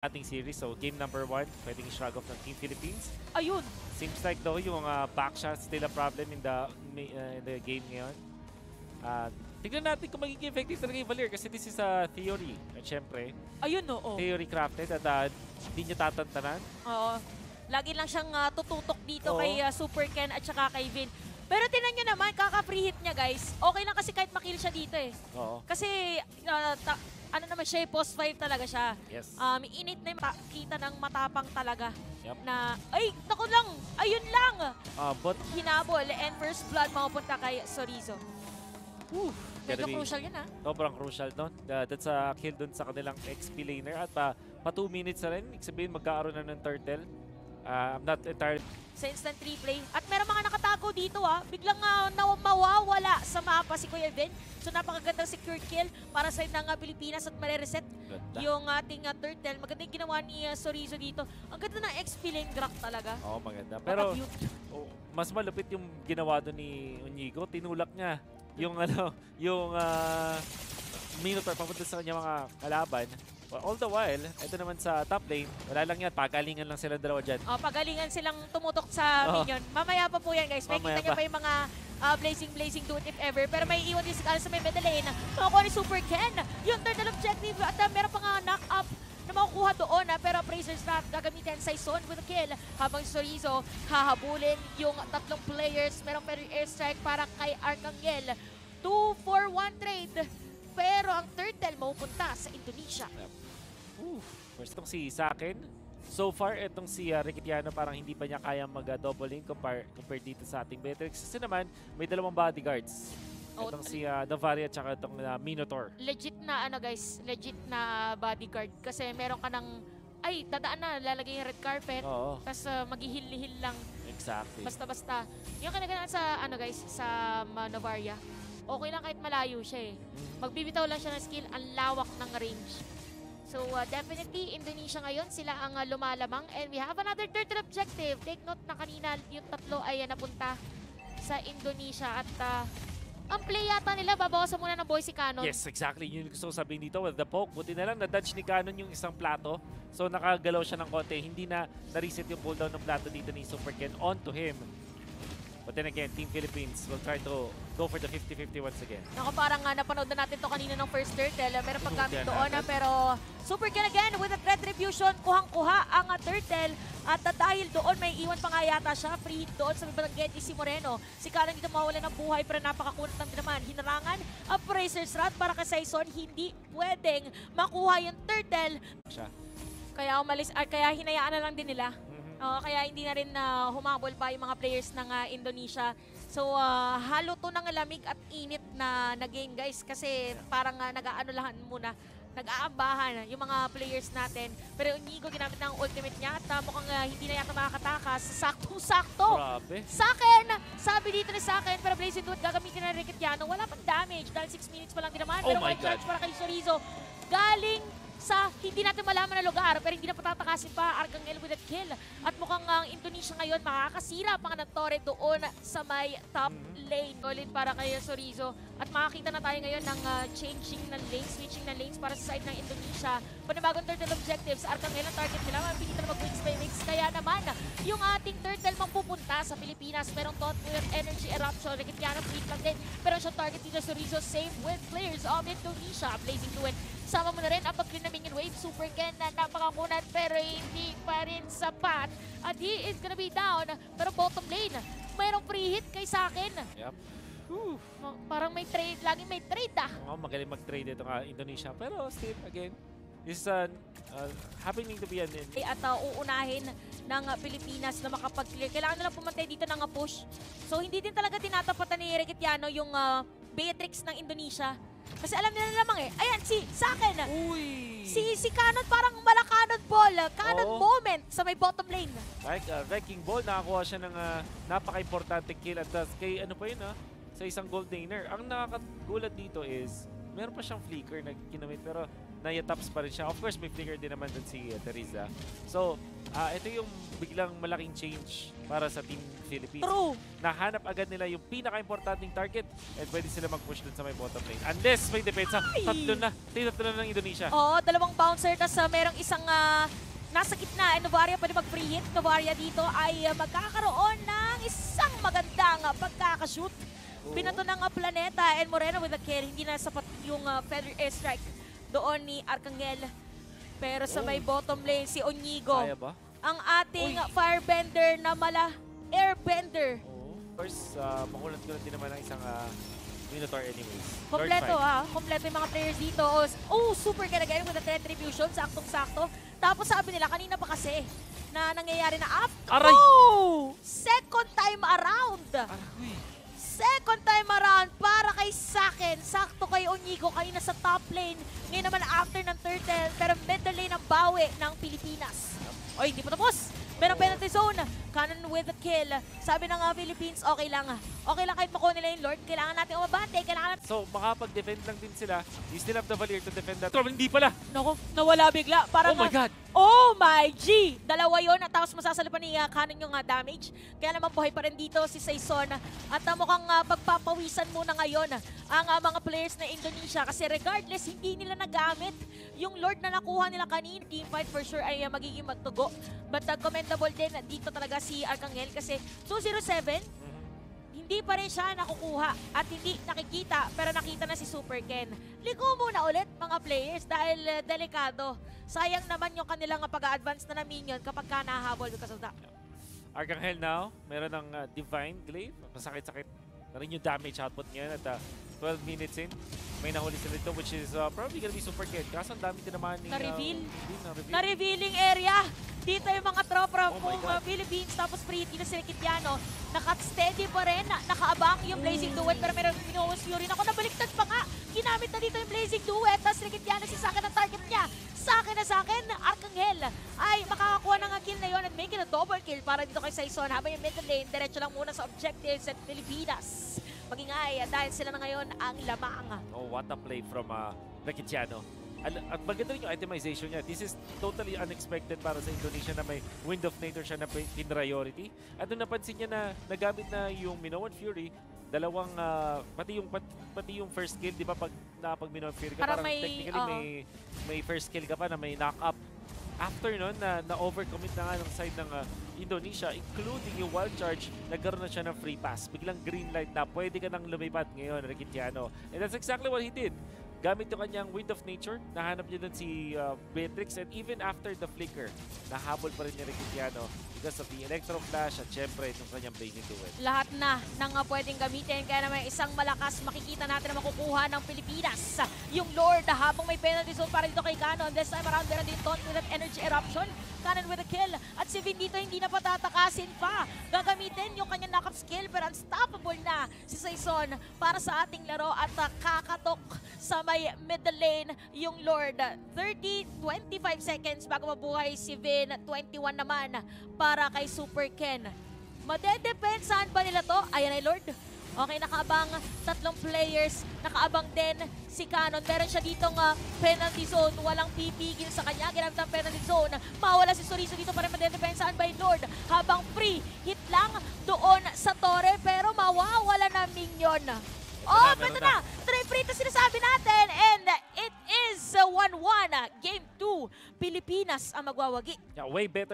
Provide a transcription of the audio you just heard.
ating series. So, game number 1, pwedeng i-shrug off ng Team Philippines. Ayun. Seems like though yung back shot still a problem in the game ngayon. Tignan natin kung magiging effective talaga yung Valier kasi this is a theory. At syempre, Ayun, oo. theory crafted at hindi niya tatantanan. Oo. Lagi lang siyang tututok dito Oo. kay Super Ken at saka kay Vin. Pero tinan nyo naman, kaka-free hit niya guys. Okay lang kasi kahit makill siya dito eh. Oo. Kasi ano naman siya, post 5 talaga siya. Yes. Init na yung kita ng matapang talaga. Yep. Na, ay, naku lang, ayun lang. But, Hinabol and first blood mapupunta kay Sorizo. Medyo Gotta be- crucial yun ha. sobrang crucial doon. That's a kill doon sa kanilang XP laner. At pa 2 minutes na rin. Ibig sabihin, magkaaroon na ng turtle. I'm not entirely... Sa instant replay. At meron mga nakatago dito biglang mawawala sa mapa si Kuya Vin. So napakagandang secure kill para sa ng Pilipinas at mare-reset yung ating turtle. Maganda yung ginawa ni Sorizo dito. Ang ganda ng XP lane grab talaga. Oo, maganda. Pero Napaka-cute. mas malupit yung ginawa doon ni Unigo. Tinulak niya yung Minotaur papunta sa kanya mga kalaban. Well, all the while, ito naman sa top lane, wala lang yan. Pagalingan lang silang dalawa dyan. Pagalingan silang tumutok sa minion. Mamaya pa po yan guys. May Mamaya kita nyo pa. pa yung mga blazing do it if ever. Pero may iwan din sa may middle lane. Makakuha ni Super Ken. Yung turtle objective at meron pa nga knock up na makukuha doon pero Appraiser's not gagamitin Saison with a kill habang Sorizo hahabulin yung tatlong players. Meron pero airstrike para kay Arcangel. 2-for-1 trade. Pero ang turtle mapupunta sa Indonesia. First itong si Saken. So far, itong si Riquitiano parang hindi pa niya kaya mag-double lane compared dito sa ating Beatrix. Kasi naman, may dalawang bodyguards. Itong si Navari at saka itong Minotaur. Legit na guys, legit na bodyguard kasi meron ka ng dadaan na, lalagay yung red carpet. Oo, Tapos maghihil-hil lang exactly. basta-basta. Yung kanaganaan sa guys, sa Novaria. Okay lang kahit malayo siya eh. Magbibitaw lang siya ng skill, ang lawak ng range. So definitely Indonesia ngayon sila ang lumalamang and we have another turtle objective. Take note na kanina yung tatlo ay napunta sa Indonesia at ang play yata nila babawasan muna ng Boy si Canon. Yes, exactly. Yun yung gusto ko sabihin dito with the poke. Buti na lang na-dodge ni Canon yung isang plato. So nakagalaw siya ng konti. Hindi na na-reset yung cooldown ng plato dito ni Super Ken onto him. But then again, Team Philippines will try to go for the 50-50 once again. Naku, parang napanood na natin to kanina ng first turtle. Meron paggamit Yan doon natin. pero Super Ken again with a retribution. Kuhang-kuha ang turtle. At dahil doon may iwan pa nga yata siya. Free hit doon sa Barangay si Moreno. Si Canon dito mawala ng buhay pero napakakunat lang din naman. Hinarangan ang Appraiser's Rod para kay Saison. Hindi pwedeng makuha yung turtle. Siya. Kaya umalis, kaya hinayaan na lang din nila. Kaya hindi na rin humabol pa yung mga players ng Indonesia. So halo to ng lamig at init na game guys kasi parang nag-aanulahan muna. Nag-aabahan yung mga players natin. Pero Unigo ginamit ng ultimate niya at mukhang hindi na yata makakatakas. Saktong-sakto! Grabe. Saken! Sabi dito ni Saken, pero Blazing Dude gagamitin ng Riquitiano. Wala pang damage dahil 6 minutes pa lang din naman. Oh Pero my may charge para kay Sorizo. Galing sa hindi natin malaman na lugar pero hindi na patatakasin pa Arcangel with a kill. At mukhang ang Indonesia ngayon makakasira pa nga ng Torre doon sa may top lane. Ulit para kay Sorizo. At makakita na tayo ngayon ng changing ng lanes, switching ng lanes para sa side ng Indonesia. Panibagong turtle objectives, Arcangel ang target nila. Mabilis na mag-wings by wings. Kaya naman, yung ating turtle magpupunta sa Pilipinas. Merong thought with energy eruption. Riquitiano fleet lang din. Pero siya target dito Sorizo. Same with players of Indonesia. Blazing to it. Sama mo na rin ang pag-clean na minion wave. Super Ken na napakakunat pero hindi pa rin sapat. At he is gonna be down. Pero bottom lane, mayroong free hit kay Saken. Yep. Parang may trade, laging may trade Magaling mag-trade ito Indonesia. Pero still, again, this is happening to be an... At uunahin ng Pilipinas na makapag-clear. Kailangan nilang pumantay dito ng push. So hindi din talaga tinatapatan ni Riquitiano yung Beatrix ng Indonesia. Kasi alam nila lamang Ayan, si Saken. Uy! Si Canon parang malakanon ball. Canon moment sa may bottom lane. Like, wrecking ball, nakakuha siya ng napaka-importante kill at kay ano pa yun sa isang gold laner. Ang nakakagulat dito is, meron pa siyang flicker na ginamit pero Naya-tops pa rin siya. Of course, may flicker din naman dun si Teresa. So, ito yung biglang malaking change para sa Team Philippines. True. Nahanap agad nila yung pinaka-importanting target and pwede sila mag-push dun sa may bottom lane. Unless may depensa, tatlo na ng Indonesia. Oo, dalawang bouncer, tas merong isang nasa gitna. And Novaria pwede mag-free hit. Novaria dito ay magkakaroon ng isang magandang pagkakashoot. Binato ng Planeta and Moreno with a kill. Hindi na sapat yung feather airstrike doon ni Arcangel. Pero sa may bottom lane, si Onyego. Kaya ba? Ang ating firebender na airbender. Of course, makulat ko din naman ang isang Minotaur anyways. Kompleto kompleto yung mga players dito. Super ka again with the retribution, saktong-sakto. Tapos sabi nila, kanina pa kasi, na nangyayari na after. Aray! Second time around! Aray! Second time around para kay Saken. Sakto kay Onyego kanina sa top lane. Ngayon naman after ng turtle, pero middle lane ang bawi ng Pilipinas. Hindi pa tapos. Pero penalty zone. Cannon with a kill. Sabi ng Philippines, okay lang. Okay lang kahit makuha nila yung Lord. Kailangan natin umabante. So, makapag-defend lang din sila. You still have the Valier to defend that. Hindi pala. Naku, nawala bigla. Parang, oh my God. Oh my G! Dalawa yun at tapos masasalipan ni Cannon yung damage. Kaya naman buhay pa rin dito si Saison. At mukhang pagpapawisan muna ngayon ang mga players na Indonesia. Kasi regardless, hindi nila nagamit yung Lord na nakuha nila kanina. Teamfight for sure ay magiging magtugo. But commendable din dito talaga si Arcangel kasi 207, hindi pa rin siya nakukuha at hindi nakikita pero nakita na si Super Ken. Liko muna ulit mga players dahil delikado. Sayang naman yung kanilang pag-a-advance na minion kapag ka nahabol because of that. Arcangel now, meron ng Divine Glaive. Masakit-sakit na rin yung damage output niya at 12 minutes in. May nahuli sila ito which is probably gonna be Super Ken. Kaso ang dami din naman ni... Na-reveal. Na-revealing area. Dito yung mga tropa Oh ng Philippines tapos free dito si Kitiano. Naka-steady pa rin. Nakaabang yung Blazing Duet pero meron pinuhos Fury. Ako nabaliktad pa nga. Ginamit na dito yung Blazing Duet. Tapos si Kitiano si Saken ang target niya. Sa akin, Arcangel ay makakakuha ng kill na yun at make it a double kill para dito kay Saison. Habang yung middle lane, diretso lang muna sa objectives at Pilipinas. Magingay dahil sila na ngayon ang lamang. Oh, what a play from Rekitiano. At maganda rin yung itemization niya. This is totally unexpected para sa Indonesia na may Wind of Nature siya na priority. At nung napansin niya na nagamit na yung Minoan Fury, dalawang, pati yung first kill, di ba pag Minoan Fury ka, parang technically may first kill ka pa na may knock-up. After nun, na-overcommit na nga ng side ng Indonesia, including yung wild charge, nagkaroon na siya ng free pass. Biglang green light na, pwede ka nang lumipat ngayon, Rekitiano. And that's exactly what he did. Gamit yung kanyang Wind of Nature, nahanap niya dun si Beatrix, and even after the flicker, nahabol pa rin ni Rekitiano because of the Electro Flash at syempre itong kanyang Blazing Duet. Lahat na ng pwedeng gamitin, kaya naman isang malakas makikita natin na makukuha ng Pilipinas. Yung Lord habang may penalty zone para dito kay Cannon. This time around, meron din Taunt with an Energy Eruption. Cannon with a kill. At si Vin dito hindi na patatakasin pa. Gagamitin yung kanyang knock-up skill pero unstoppable na si Saison para sa ating laro at kakatok sa may middle lane yung Lord. 25 seconds bago mabuhay si Vin. 21 naman para kay Super Ken. Madedepensahan ba nila to? Ayan ay Lord. Okay, nakaabang tatlong players. Nakaabang din si Cannon. Meron siya ditong penalty zone. Walang pipigil sa kanya. Ginamit ang penalty zone. Mawala si Soriso dito para madedepensahan by Lord. Habang free hit lang doon sa Torre. Pero mawawala na minion. Pwede na. Try free ito sinasabi natin. And it is 1-1. Game 2. Pilipinas ang magwawagi. Yeah, way better.